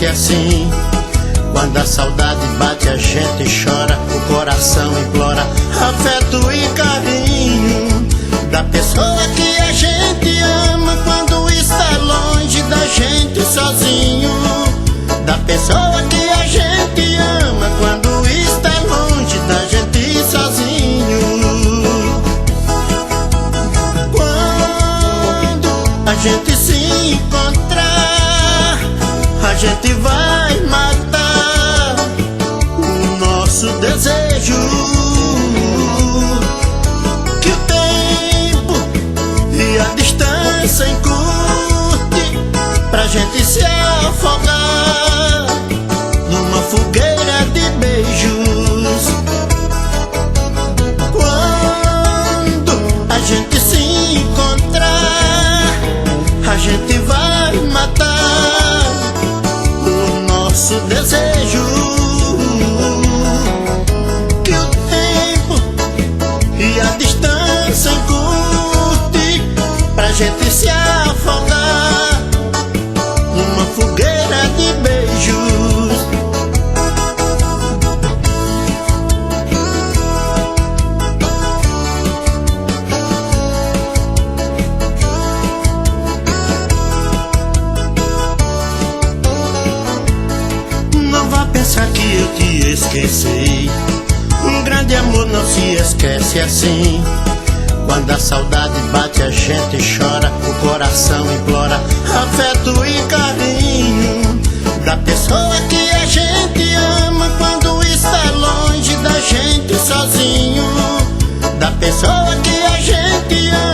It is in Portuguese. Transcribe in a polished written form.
esquece assim. Quando a saudade bate a gente chora, o coração implora afeto e carinho da pessoa que a gente ama quando está longe da gente sozinho. Da pessoa que a gente ama quando está longe da gente sozinho. Quando a gente se encontrar, a gente vai matar o nosso desejo. Que o tempo e a distância encurte pra gente se afogar numa fogueira de beijos. Quando a gente se encontrar, a gente vai matar o nosso desejo. Que o tempo e a distância encurte pra gente se afogar numa fogueira de beijos. Não vá pensar que eu te esqueci. Um grande amor não se esquece assim. Quando a saudade bate a gente chora, o coração implora afeto e carinho da pessoa que a gente ama quando está longe da gente sozinho. Da pessoa que a gente ama